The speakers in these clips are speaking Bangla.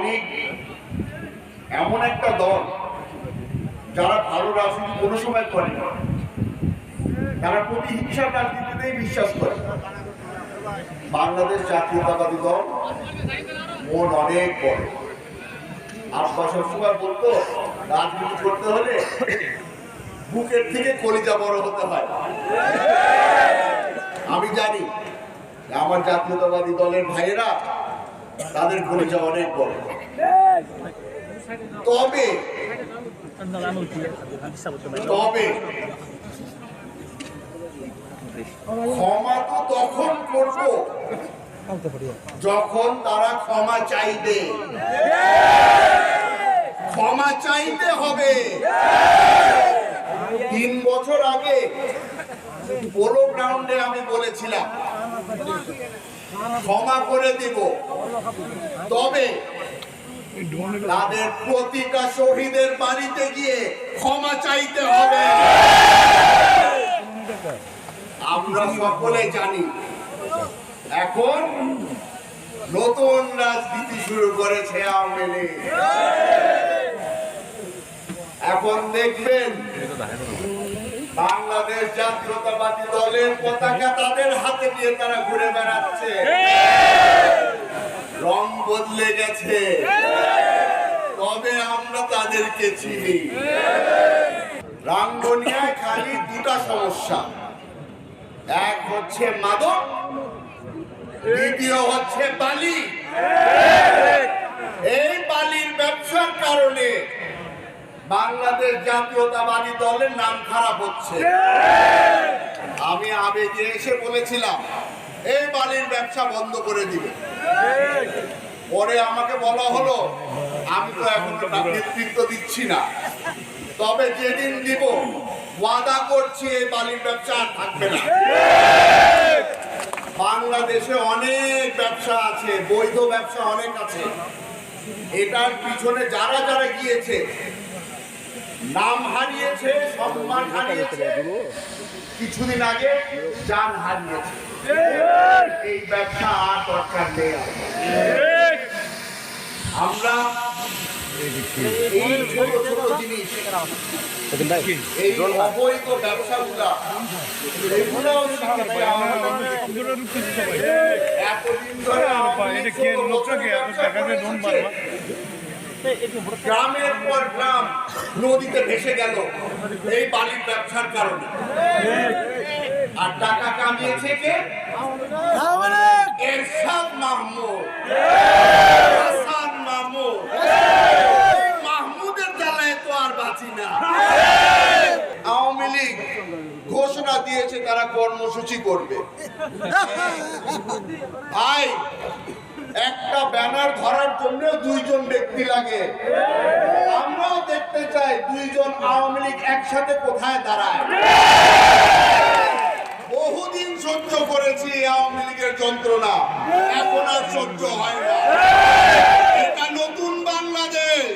লীগ এমন একটা দল যারা ভালো রাজনীতি কোনো সময় করে না, তারা প্রতিহিংসার রাজনীতিতেই বিশ্বাস করে। বাংলাদেশ জাতীয়তাবাদী দল মন অনেক বড়। আব্বা সবসময় বলতো রাজনীতি করতে হলে বুকের থেকে কলিজা বড় হতে হয়। আমি জানি আমার জাতীয়তাবাদী দলের ভাইয়েরা তাদের কলিজা অনেক বড়। তবে ক্ষমা তো তখন করব যখন তারা ক্ষমা চাইবে। ক্ষমা চাইতে হবে। 3 বছর আগে পোলো গ্রাউন্ডে আমি বলেছিলাম ক্ষমা করে দিব, তবে তাদের প্রতিটা শহীদের বাড়িতে গিয়ে ক্ষমা চাইতে হবে। আমরা সকলে জানি এখন নতুন রাজনীতি শুরু করেছে আওয়ামী লীগ। এখন দেখবেন বাংলাদেশ জাতীয়তাবাদী দলের পতাকা তাদের হাতে নিয়ে তারা ঘুরে বেড়াচ্ছে। রং বদলে গেছে, তবে আমরা তাদেরকে চিনি। রাঙ্গুনিয়ায় খালি দুটা সমস্যা, এক হচ্ছে মাদক, দ্বিতীয় হচ্ছে বালি। এই বালির ব্যবসার কারণে বাংলাদেশ জাতীয়তাবাদী দলের নাম খারাপ হচ্ছে। আমি আবেগে এসে বলেছিলাম এই বালির ব্যবসা বন্ধ করে দিবে। পরে আমাকে বলা হলো আমি তো এখন নেতৃত্ব দিচ্ছি না, তবে যেদিন দিব ওয়াদা করছি এই বালির ব্যবসা আর থাকবে না। বাংলাদেশে অনেক ব্যবসা আছে, বৈধ ব্যবসা অনেক আছে। এটার পিছনে যারা যারা গিয়েছে নাম হারিয়েছে, সম্মান হারিয়েছে, কিছুদিন আগে জান হারিয়েছে। এই ব্যবসা আর দরকার নেই। আমরা এই ছোট ছোট জিনিস, এই অবৈধ ব্যবসাগুলা এগুলাও এতদিন ধরে গ্রামের পর গ্রাম নদীতে ভেসে গেল এই বালির ব্যবসার কারণে। আর টাকা কামিয়েছে কে? এরশাদ মাহমুদ, হাসান মাহমুদ। মাহমুদের জ্বালায় তো আর বাঁচি না। আওয়ামী লীগ ঘোষণা দিয়েছে তারা কর্মসূচি করবে। ভাই, একটা ব্যানার ধরার জন্য 2 জন ব্যক্তি লাগে। আমরাও দেখতে চাই 2 জন আওয়ামী লীগ একসাথে কোথায় দাঁড়ায়। বহুদিন সহ্য করেছি আওয়ামী লীগের যন্ত্রণা, এখন আর সহ্য হয় না। এটা নতুন বাংলাদেশ,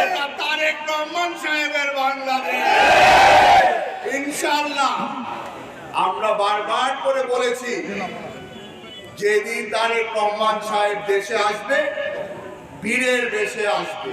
এটা তারেক রহমান সাহেবের বাংলাদেশ। ইনশাআল্লাহ আমরা বারবার করে বলেছি যেদিন তারেক রহমান সাহেব দেশে আসবে বীরের বেশে আসবে।